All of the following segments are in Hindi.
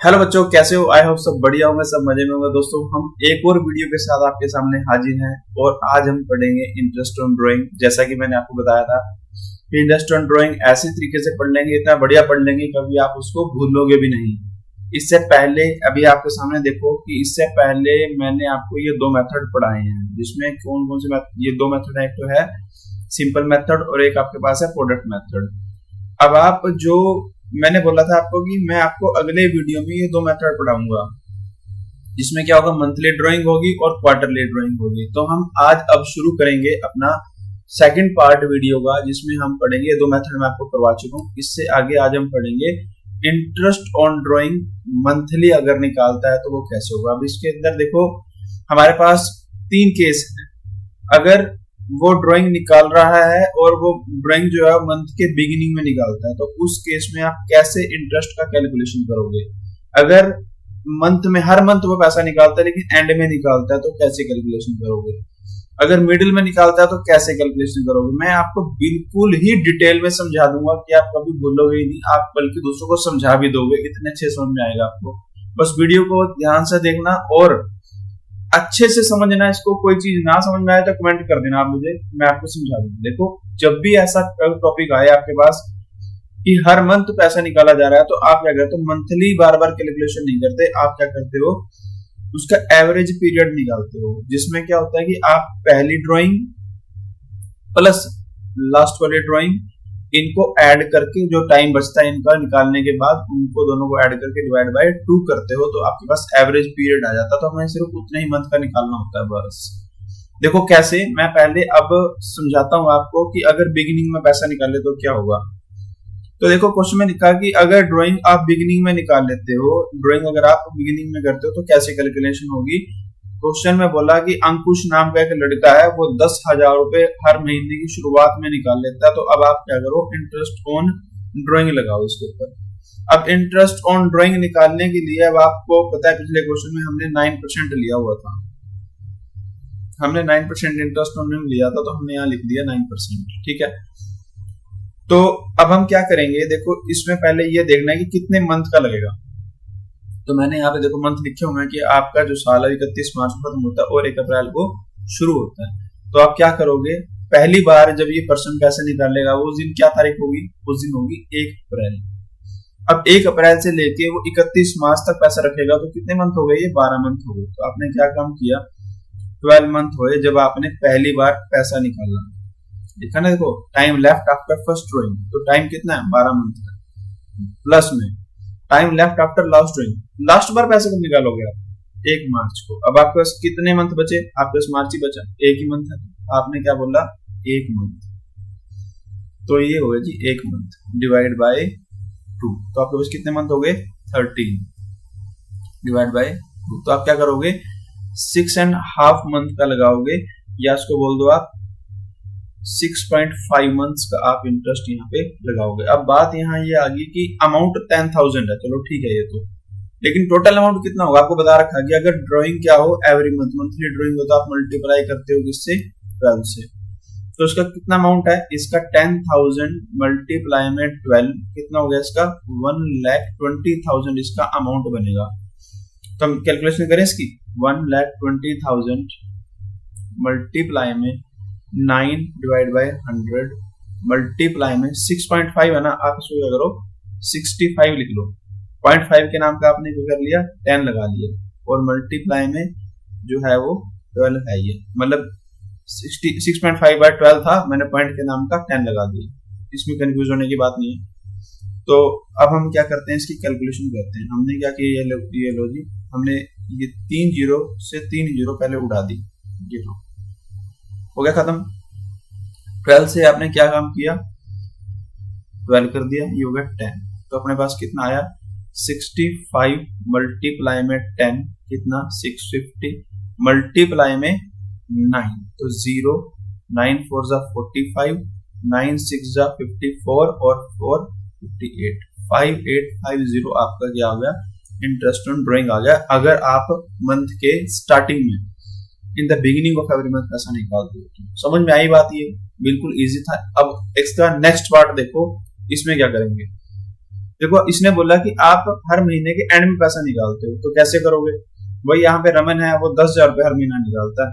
हेलो बच्चों, कैसे हो? आई होप सब बढ़िया होंगे, सब मजे में होंगे। दोस्तों, हम एक और वीडियो के साथ आपके सामने हाजिर हैं और आज हम पढ़ेंगे इंटरेस्ट ऑन ड्राइंग। जैसा कि मैंने आपको बताया था कि इंटरेस्ट ऑन ड्राइंग ऐसे तरीके से पढ़ लेंगे, इतना बढ़िया पढ़ लेंगे कभी आप उसको भूलोगे भी नहीं। इससे पहले अभी आपके सामने देखो कि इससे पहले मैंने आपको ये दो मेथड पढ़ाए हैं, जिसमें कौन कौन से ये दो मेथड है। एक तो है सिंपल मेथड और एक आपके पास है प्रोडक्ट मेथड। अब आप जो मैंने बोला था आपको कि मैं आपको अगले वीडियो में ये दो मेथड पढ़ाऊंगा, जिसमें क्या होगा, मंथली ड्राइंग होगी और क्वार्टरली ड्राइंग होगी। तो हम आज अब शुरू करेंगे अपना सेकंड पार्ट वीडियो का, जिसमें हम पढ़ेंगे ये दो मेथड मैं आपको करवा चुका हूँ। इससे आगे आज हम पढ़ेंगे इंटरेस्ट ऑन ड्राइंग मंथली अगर निकालता है तो वो कैसे होगा। अब इसके अंदर देखो, हमारे पास तीन केस है। अगर वो ड्राइंग निकाल रहा है और वो ड्राइंग जो है मंथ के बिगिनिंग में निकालता है, तो उस केस में आप कैसे इंटरेस्ट का कैलकुलेशन करोगे। अगर मंथ में हर मंथ वो पैसा निकालता है लेकिन एंड में निकालता है तो कैसे कैलकुलेशन करोगे। अगर मिडिल में निकालता है तो कैसे कैलकुलेशन करोगे। मैं आपको बिल्कुल ही डिटेल में समझा दूंगा कि आप कभी भूलोगे ही नहीं, आप बल्कि दूसरों को समझा भी दोगे, इतने अच्छे समझ में आएगा आपको। बस वीडियो को ध्यान से देखना और अच्छे से समझना। इसको कोई चीज ना समझ में आए तो कमेंट कर देना आप मुझे, मैं आपको समझा दूंगा। देखो, जब भी ऐसा टॉपिक आए आपके पास कि हर मंथ पैसा निकाला जा रहा है, तो आप क्या करते हो, मंथली बार बार कैलकुलेशन नहीं करते। आप क्या करते हो, उसका एवरेज पीरियड निकालते हो, जिसमें क्या होता है कि आप पहली ड्राइंग प्लस लास्ट वाली ड्राइंग, इनको ऐड करके जो टाइम बचता है इनका निकालने के बाद, उनको दोनों को ऐड करके डिवाइड बाय 2 करते हो, तो आपके पास एवरेज पीरियड आ जाता है। तो हमें सिर्फ उतने ही मंथ का निकालना होता है बस। देखो कैसे, मैं पहले अब समझाता हूं आपको कि अगर बिगिनिंग में पैसा निकाले तो क्या होगा। तो देखो, क्वेश्चन में लिखा कि अगर ड्राइंग आप बिगिनिंग में निकाल लेते हो, ड्राइंग अगर आप बिगिनिंग में करते हो तो कैसे कैलकुलेशन होगी। क्वेश्चन में बोला कि अंकुश नाम का एक लड़का है, वो 10,000 रुपए हर महीने की शुरुआत में निकाल लेता है। तो अब आप क्या करो, इंटरेस्ट ऑन ड्राइंग लगाओ इसके ऊपर। अब इंटरेस्ट ऑन ड्राइंग निकालने के लिए, अब आपको पता है पिछले क्वेश्चन में हमने 9% लिया हुआ था, हमने 9% इंटरेस्ट ऑन ड्राइंग लिया था, तो हमने यहाँ लिख दिया 9%। ठीक है, तो अब हम क्या करेंगे, देखो इसमें पहले ये देखना है कि कितने मंथ का लगेगा। तो मैंने यहाँ पे देखो मंथ लिखे हुए हैं कि आपका जो साल है 31 मार्च को खत्म होता है और 1 अप्रैल को शुरू होता है। तो आप क्या करोगे, पहली बार जब ये पर्सन पैसे निकालेगा उस दिन क्या तारीख होगी, उस दिन होगी 1 अप्रैल। अब 1 अप्रैल से लेके वो 31 मार्च तक पैसा रखेगा, तो कितने मंथ हो गए, ये 12 मंथ हो गए। तो आपने क्या काम किया, 12 मंथ हुए जब आपने पहली बार पैसा निकाला। देखा ना, देखो time left after first drawing, तो टाइम कितना है, 12 मंथ का, प्लस में time left after last drawing, last बार पैसे कब निकालोगे आप, 1 मार्च को। अब आपके पास कितने मंथ बचे, आपके पास मार्च ही बचा, एक ही मंथ है। आपने क्या बोला, 1 मंथ, तो ये हो गया जी 1 मंथ डिवाइड बाय 2। तो आपके पास कितने मंथ हो गए, 13 डिवाइड बाय 2। तो आप क्या करोगे, 6.5 मंथ का लगाओगे, या उसको बोल दो आप 6.5 मंथ्स का आप इंटरेस्ट यहाँ पे लगाओगे। अब बात यहाँ ये आ गई कि अमाउंट 10,000 है, चलो ठीक है ये तो, लेकिन टोटल अमाउंट कितना होगा आपको बता रखा है कि अगर ड्राइंग क्या हो एवरी मंथ, मंथली ड्राइंग हो, तो आप मल्टीप्लाई करते हो किससे, 12 से। तो इसका कितना अमाउंट है, इसका 10,000 मल्टीप्लाई में 12 कितना हो गया, इसका 1,20,000 इसका अमाउंट बनेगा। तो हम कैलकुलेशन करें इसकी, 1,20,000 मल्टीप्लाई में 9 डिवाइड बाय 100 मल्टीप्लाई में 6.5 है ना, आप इसको क्या करो 65 लिख लो। 0.5 के नाम का आपने क्या कर लिया, 10 लगा लिया, और मल्टीप्लाई में जो है वो 12 है, ये मतलब 6.5 बाय 12 था, मैंने पॉइंट के नाम का 10 लगा दिया। इसमें कंफ्यूज होने की बात नहीं है। तो अब हम क्या करते हैं, इसकी कैलकुलेशन करते हैं। हमने क्या किया, ये लो जी, हमने ये 3 जीरो से 3 जीरो पहले उड़ा दी, ये लो हो गया खत्म। 12 से आपने क्या काम किया, 12 कर दिया, ये हो गया 10। तो अपने पास कितना आया, 65 मल्टीप्लाई में 10 कितना, 650 मल्टीप्लाई में 9, तो 0, 9 4 जा 45, 9 6 जा 54 और 4 58, 5850 आपका क्या हो गया, इंटरेस्ट ऑन ड्राइंग आ गया। अगर आप मंथ के स्टार्टिंग में in the beginning of every month ऐसा निकालते हो। समझ में आई बात, ये बिल्कुल इजी था। अब इसका नेक्स्ट पार्ट देखो, इसमें क्या करेंगे, देखो इसने बोला कि आप हर महीने के एंड में पैसा निकालते हो, तो कैसे करोगे? वही यहाँ पे रमन है, वो 10,000 रुपये हर महीना निकालता है।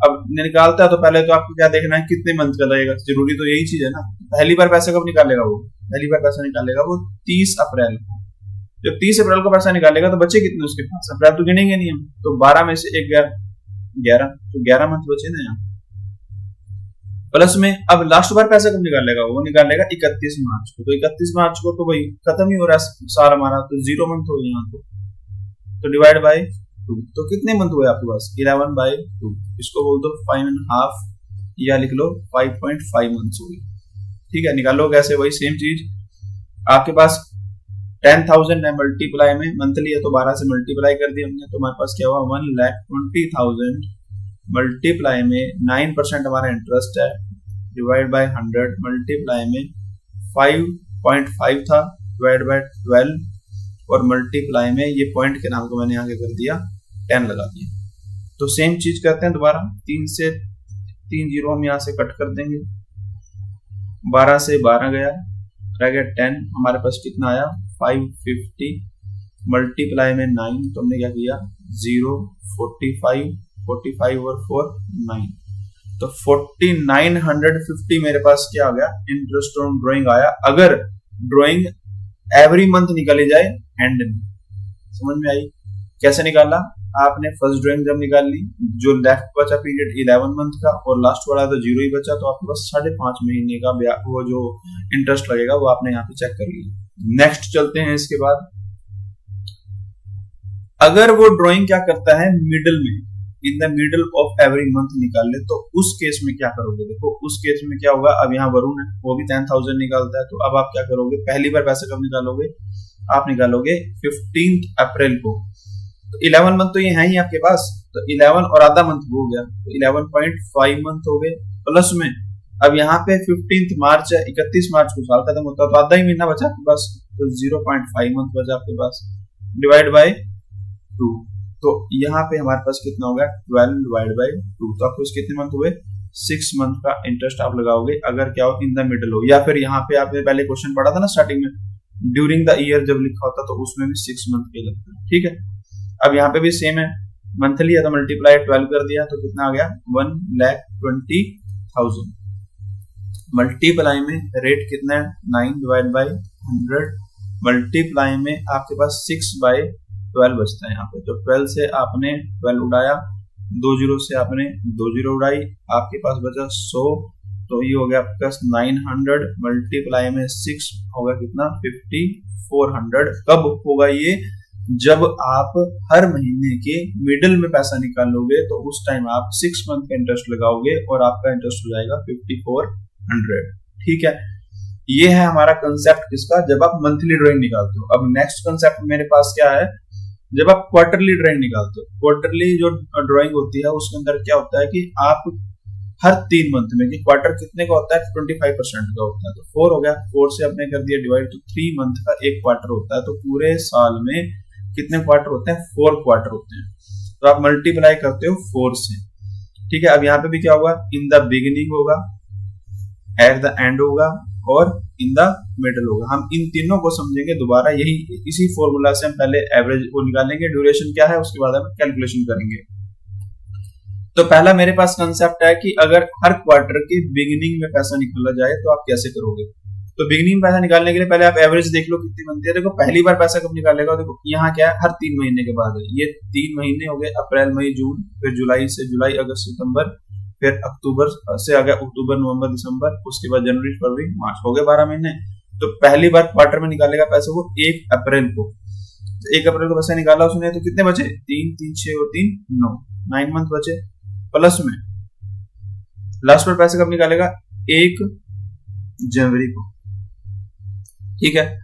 अब निकालता है तो पहले तो आपको क्या देखना है, कितने मंथ का लगेगा, जरूरी तो यही चीज है ना। पहली बार पैसा कब निकालेगा वो? पहली बार पैसा निकालेगा वो 30 अप्रैल को। जब 30 अप्रैल को पैसा निकालेगा तो बचे कितने उसके पास? अप्रैल तो गिनेंगे नहीं हम, तो 12 में से 11, तो 11 मंथ बचे ना यहाँ। प्लस में अब लास्ट बार पैसा कब निकालेगा? वो निकालेगा 31 मार्च को। तो 31 मार्च को तो भाई खत्म ही हो रहा है साल हमारा, तो 0 मंथ हो यहाँ तो डिवाइड बाय 2। तो कितने मंथ हुए आपके पास? 11/2। इसको बोल दो 5.5 या लिख लो 5.5 मंथ हो गई। ठीक है, निकालो कैसे? वही सेम चीज, आपके पास 10,000 है, मल्टीप्लाई में मंथली है तो 12 से मल्टीप्लाई कर दिया हमने, तो हमारे पास क्या हुआ 1,20,000 मल्टीप्लाई में 9% हमारा इंटरेस्ट है, डिवाइड बाय 100 मल्टीप्लाई में 5.5 था, डिवाइड बाय 12 और मल्टीप्लाई में ये पॉइंट के नाम को मैंने आगे कर दिया 10 लगा दिया। तो सेम चीज करते हैं दोबारा, 3 से 3 जीरो हम यहाँ से कट कर देंगे, 12 से 12 गया, रह गया 10, हमारे पास कितना आया 550 मल्टीप्लाई में 9, तो हमने क्या किया 0 45 और 4 9, तो 4950 मेरे पास क्या आ गया इंटरेस्ट ऑन ड्राइंग आया, अगर ड्राइंग एवरी मंथ निकाली जाए एंड में। समझ में आई कैसे निकाला? आपने फर्स्ट ड्राइंग जब निकाल ली, जो लेफ्ट बचा पीरियड 11 मंथ का और लास्ट वाला तो 0 ही बचा, तो आपके पास 5.5 महीने का वो जो इंटरेस्ट लगेगा वो आपने यहाँ पे चेक कर लिया। नेक्स्ट चलते हैं, इसके बाद अगर वो ड्राइंग क्या करता है मिडल में, in the middle of every month निकाल ले, तो उस केस में क्या करोगे? देखो उस केस में क्या होगा, अब यहाँ वरुण है वो भी 10,000 निकालता है, तो अब आप क्या करोगे? पहली बार पैसा कब निकालोगे? आप निकालोगे 15 अप्रैल को, तो 11 मंथ तो ये है ही आपके पास, तो 11 और आधा मंथ हो गया, तो 11.5 मंथ हो गए। प्लस में अब यहाँ पे 15 मार्च है, 31 मार्च को साल खत्म होता है, तो आधा ही महीना बचा आपके पास, तो 0.5 मंथ बचा आपके पास, डिवाइड बाय 2। तो यहाँ पे हमारे पास कितना हो गया 12 डिवाइड बाय 2, तो आपको कितने मंथ हुए 6 मंथ का इंटरेस्ट आप लगाओगे, अगर क्या हो इन द मिडल हो, या फिर यहाँ पे आपने पहले क्वेश्चन पढ़ा था ना स्टार्टिंग में, ड्यूरिंग द ईयर जब लिखा होता तो उसमें भी 6 मंथ के लगता है। ठीक है, अब यहाँ पे भी सेम है, मंथली है तो मल्टीप्लाई 12 कर दिया, तो कितना आ गया 1,20,000 मल्टीप्लाई में रेट कितना है 9 डिवाइड बाय 100 मल्टीप्लाई में आपके पास 6/12 बचता है यहाँ पे, तो 12 से आपने 12 उड़ाया, 2 जीरो से आपने 2 जीरो उड़ाई, आपके पास बचा 100, तो ये हो गया आपके पास 900 मल्टीप्लाई में 6 होगा कितना 5,400। कब होगा ये? जब आप हर महीने के मिडिल में पैसा निकालोगे, तो उस टाइम आप 6 मंथ का इंटरेस्ट लगाओगे और आपका इंटरेस्ट हो जाएगा 5,400। ठीक है, ये है हमारा कंसेप्ट किसका, जब आप मंथली ड्राइंग निकालते हो। अब नेक्स्ट कंसेप्ट मेरे पास क्या है, जब आप क्वार्टरली ड्राइंग निकालते हो। क्वार्टरली जो ड्राइंग होती है उसके अंदर क्या होता है कि आप हर 3 मंथ में, कि क्वार्टर कितने का होता है 25% का होता है, तो 4 हो गया, 4 से आपने कर दिया डिवाइड, तो 3 मंथ का एक क्वार्टर होता है, तो पूरे साल में कितने क्वार्टर होते हैं 4 क्वार्टर होते हैं, तो आप मल्टीप्लाई करते हो 4 से। ठीक है, अब यहाँ पे भी क्या होगा इन द बिगिनिंग होगा, एट द एंड होगा और इन द मिडल होगा। हम इन तीनों को समझेंगे दोबारा, यही इसी फॉर्मूला से हम पहले एवरेज को निकालेंगे, ड्यूरेशन क्या है उसके बाद हम कैलकुलेशन करेंगे। तो पहला मेरे पास कंसेप्ट है कि अगर हर क्वार्टर के बिगिनिंग में पैसा निकाला जाए तो आप कैसे करोगे। तो बिगिनिंग में पैसा निकालने के लिए पहले आप एवरेज देख लो कितनी बनती है। देखो पहली बार पैसा कब निकालेगा, देखो यहाँ क्या है हर 3 महीने के बाद है, ये 3 महीने हो गए अप्रैल मई जून, फिर जुलाई से जुलाई अगस्त सितंबर, फिर अक्टूबर से आ गया अक्टूबर नवंबर दिसंबर, उसके बाद जनवरी फरवरी मार्च, हो गए 12 महीने। तो पहली बार क्वार्टर में निकालेगा पैसा वो 1 अप्रैल को, तो 1 अप्रैल को पैसा निकाला उसने, तो कितने बचे 3 3 6 और 3 9 मंथ बचे। प्लस में लास्ट बार पैसा कब निकालेगा 1 जनवरी को। ठीक है,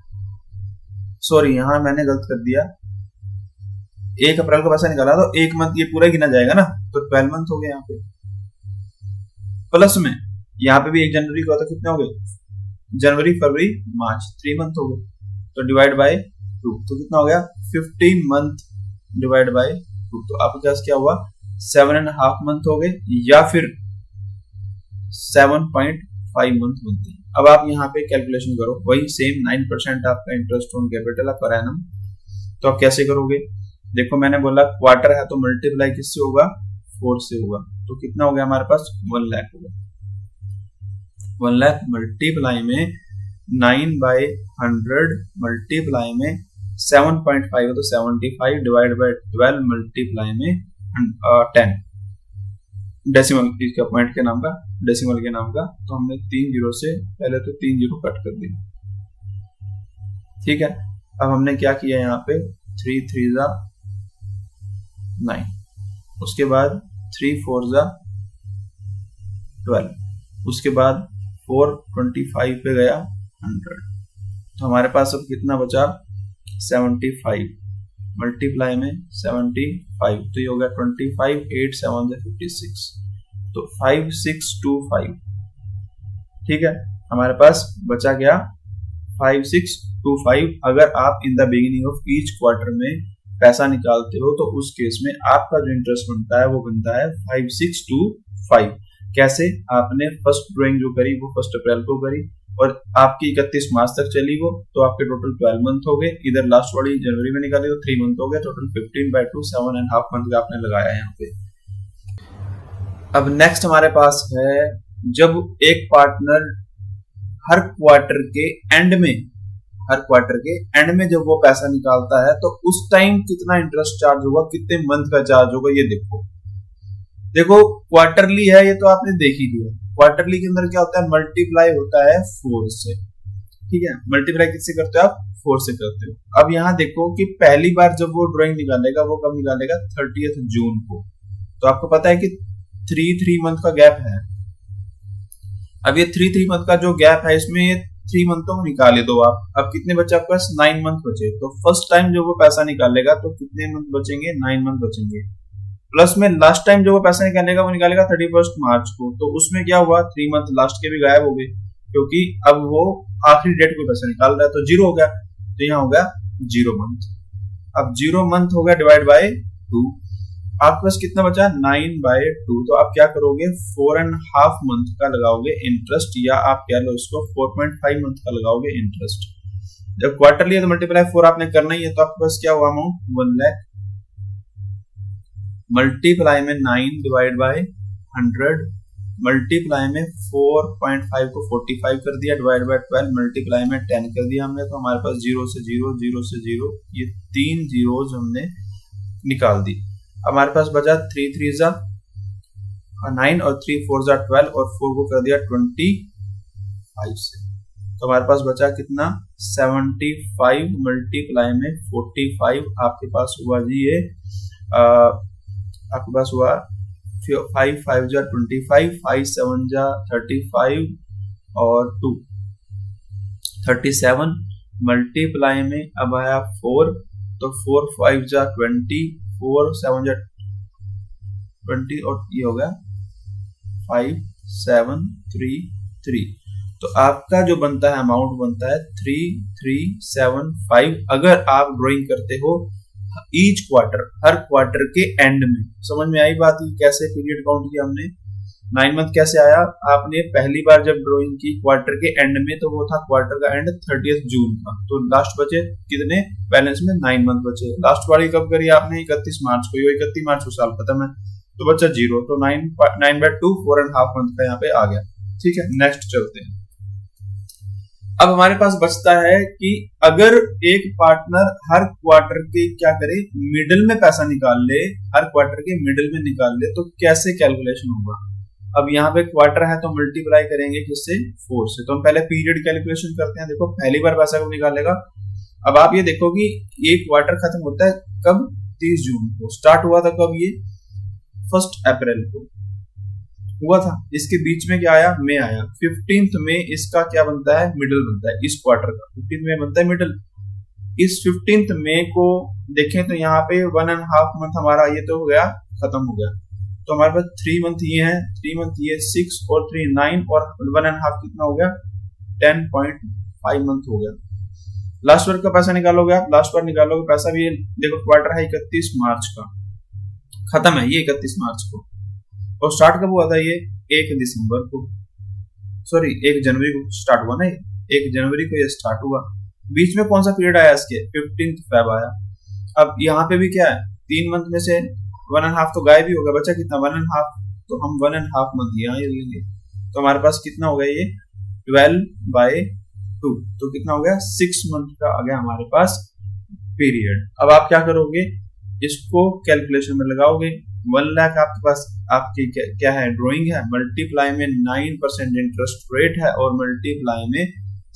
सॉरी यहां मैंने गलत कर दिया, 1 अप्रैल को पैसा निकाला तो 1 मंथ ये पूरा गिना जाएगा ना, तो 12 मंथ हो गए यहाँ पे। प्लस में यहाँ पे भी 1 जनवरी को, तो कितने हो गए जनवरी फरवरी मार्च, 3 मंथ हो गए, तो डिवाइड बाय 2, तो कितना हो गया 15 मंथ डिवाइड बाय 2, तो आपके पास क्या हुआ 7.5 मंथ हो गए, या फिर 7.5 मंथ बनते हैं। अब आप यहाँ पे कैलकुलेशन करो, वही सेम 9% आपका interest on capital per annum. तो आप कैसे करोगे? देखो मैंने बोला क्वार्टर है तो मल्टीप्लाई किससे होगा? 4 से होगा। तो कितना हो गया हमारे पास? 1 लाख होगा। 1 लाख मल्टीप्लाई में 9/100 मल्टीप्लाई में 7.5 तो 75 डिवाइड बाय 12 मल्टीप्लाई में 10 डेसिमल इसका पॉइंट के नाम का, डेसिमल के नाम का। तो हमने 3 जीरो से पहले तो 3 जीरो कट कर दिया, ठीक है। अब हमने क्या किया यहाँ पे 3 3 जा 9, उसके बाद 3 4 जा 12, उसके बाद 4 25 पे गया 100। तो हमारे पास अब कितना बचा? 75 मल्टीप्लाई में 75, तो ये हो गया 25, 8 7 56, तो 5625, ठीक है। हमारे पास बचा गया 5625। अगर आप in the beginning of each quarter में पैसा निकालते हो तो उस केस में आपका जो इंटरेस्ट बनता है वो बनता है 5625। कैसे? आपने फर्स्ट ड्राइंग जो करी वो 1 अप्रैल को करी और आपकी 31 मार्च तक चली वो, तो आपके टोटल 12 मंथ हो गए। इधर लास्ट वाली जनवरी में निकाली तो 3 मंथ हो गए, टोटल 15/2 7.5 मंथ का आपने लगाया यहाँ पे। अब नेक्स्ट हमारे पास है जब एक पार्टनर हर क्वार्टर के एंड में जब वो पैसा निकालता है तो उस टाइम कितना इंटरेस्ट चार्ज होगा, कितने मंथ का चार्ज होगा, ये देखो क्वार्टरली है ये तो आपने देख ही लिया। क्वार्टरली के अंदर क्या होता है? मल्टीप्लाई होता है 4 से, ठीक है। मल्टीप्लाई किससे करते हो आप? 4 से करते हो। अब यहाँ देखो कि पहली बार जब वो ड्राइंग निकालेगा वो कब निकालेगा? 30 जून को। तो आपको पता है कि 3 मंथ का गैप है। अब ये 3 मंथ का जो गैप है इसमें ये 3 मंथों को निकाले दो आप। अब कितने बचे आपके पास? 9 मंथ बचे। तो फर्स्ट टाइम जब वो पैसा निकालेगा तो कितने मंथ बचेंगे? 9 मंथ बचेंगे। प्लस में लास्ट टाइम जो वो पैसा निकालेगा वो निकालेगा 31 मार्च को। तो उसमें क्या हुआ? 3 मंथ लास्ट के भी गायब हो गए, क्योंकि अब वो आखिरी डेट को पैसा निकाल रहा है, तो 0 हो गया। तो यहाँ हो गया 0 मंथ। अब 0 मंथ हो गया डिवाइड बाय 2, आपके पास कितना बचा? 9/2। तो आप क्या करोगे? 4.5 मंथ का लगाओगे इंटरेस्ट, या आप कह लो इसको 4.5 मंथ का लगाओगे इंटरेस्ट। जब क्वार्टरली है तो मल्टीप्लाई 4 आपने करना ही है। तो आपके पास क्या हुआ अमाउंट? 1 लाख मल्टीप्लाई में 9 डिवाइड बाय 100 मल्टीप्लाई में 4.5 को 45 कर दिया डिवाइड बाय 12 मल्टीप्लाई में 10 कर दिया हमने। तो हमारे पास 0 से 0 0 से 0 ये 3 जीरोज हमने निकाल दी। हमारे पास बचा 3 3 जा 9 और 3 4 जा 12 और 4 को कर दिया 25 से। तो हमारे पास बचा कितना? 75 मल्टीप्लाई में 45। आपके पास हुआ जी ये आपके पास हुआ 5 5 जा 25, 5 7 जा 35 और 2 37 मल्टीप्लाई में अब आया 4, तो 4 5 जा 20, 4 7 जा 20 और ये हो गया 5 7 3 3। तो आपका जो बनता है अमाउंट बनता है 3375। अगर आप ड्राइंग करते हो ईच क्वार्टर, हर क्वार्टर के एंड में। समझ में आई बात? कैसे पीरियड काउंट किया हमने? 9 मंथ कैसे आया? आपने पहली बार जब ड्राइंग की क्वार्टर के एंड में तो वो था क्वार्टर का एंड 30 जून का। तो लास्ट बचे कितने? बैलेंस में 9 मंथ बचे। लास्ट वाली कब करी आपने? 31 मार्च को। 31 मार्च को साल खत्म है, तो बचा 0। तो 9/2 4.5 मंथ का यहाँ पे आ गया, ठीक है। नेक्स्ट चलते हैं। अब हमारे पास बचता है कि अगर एक पार्टनर हर क्वार्टर के क्या करे? मिडिल में पैसा निकाल ले, हर क्वार्टर के मिडिल में निकाल ले, तो कैसे कैलकुलेशन होगा? अब यहाँ पे क्वार्टर है तो मल्टीप्लाई करेंगे किससे? 4 से। तो हम पहले पीरियड कैलकुलेशन करते हैं। देखो पहली बार पैसा कब निकालेगा? अब आप ये देखो कि ये क्वार्टर खत्म होता है कब? 30 जून को। स्टार्ट हुआ था कब? ये 1 अप्रैल को हुआ था। इसके बीच में क्या आया? मई आया। 15 में इसका क्या बनता है? मिडिल बनता है इस क्वार्टर का। 15 में बनता है मिडिल। इस 15 मई को देखें तो यहाँ पे 1.5 मंथ हमारा ये तो हो गया, खत्म हो गया। तो हमारे पास 3 मंथ ये है, 3 मंथ ये 6 और 3 9 और 1.5 कितना हो गया? 10.5 मंथ हो गया। लास्ट बार का पैसा निकालोगे आप, लास्ट बार निकालोगे पैसा भी। देखो क्वार्टर है 31 मार्च का, खत्म है ये 31 मार्च को। और स्टार्ट कब हुआ था? ये 1 दिसंबर को। सॉरी 1 जनवरी को स्टार्ट हुआ ना, 1 जनवरी को ये स्टार्ट हुआ। बीच में कौन सा पीरियड आया इसके, 15 फेब आया। अब यहाँ पे भी क्या है, 3 मंथ में से 1.5 तो गायब ही होगा, बचा कितना 1.5, तो हम 1.5 मंथ यहाँ ये लेंगे, तो हमारे पास कितना हो गया ये 12/2, तो कितना हो गया 6 मंथ का आ गया हमारे पास पीरियड। अब आप क्या करोगे, इसको कैलकुलेशन में लगाओगे। 1 लाख आपके पास आपकी क्या है, ड्राइंग है, मल्टीप्लाई में 9% इंटरेस्ट रेट है और मल्टीप्लाई में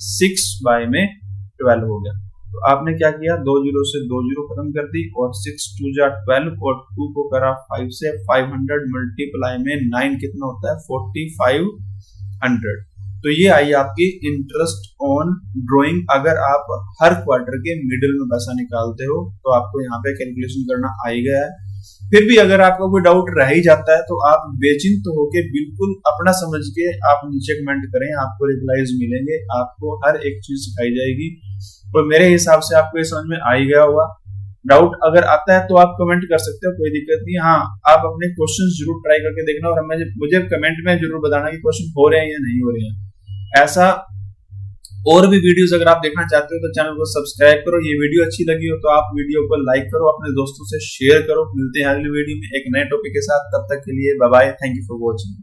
6/12 हो गया। तो आपने क्या किया, 2 जीरो से 2 जीरो खत्म कर दी और 6 2 जा 12 और 2 को करा 5 से, 500 मल्टीप्लाई में 9 कितना होता है 4500। तो ये आई आपकी इंटरेस्ट ऑन ड्राइंग। अगर आप हर क्वार्टर के मिडिल में पैसा निकालते हो तो आपको यहाँ पे कैलकुलेशन करना आ ही गया है। फिर भी अगर आपका कोई डाउट रह ही जाता है तो आप बेचिंत होके बिल्कुल अपना समझ के आप नीचे कमेंट करें, आपको रिप्लाईज मिलेंगे, आपको हर एक चीज सिखाई जाएगी। और मेरे हिसाब से आपको ये समझ में आ ही गया होगा। डाउट अगर आता है तो आप कमेंट कर सकते हो, कोई दिक्कत नहीं। हाँ, आप अपने क्वेश्चन जरूर ट्राई करके देखना और मुझे कमेंट में जरूर बताना कि क्वेश्चन हो रहे हैं या नहीं हो रहे हैं। ऐसा और भी वीडियोस अगर आप देखना चाहते हो तो चैनल को सब्सक्राइब करो। ये वीडियो अच्छी लगी हो तो आप वीडियो को लाइक करो, अपने दोस्तों से शेयर करो। मिलते हैं अगली वीडियो में एक नए टॉपिक के साथ, तब तक के लिए bye bye, thank you for watching.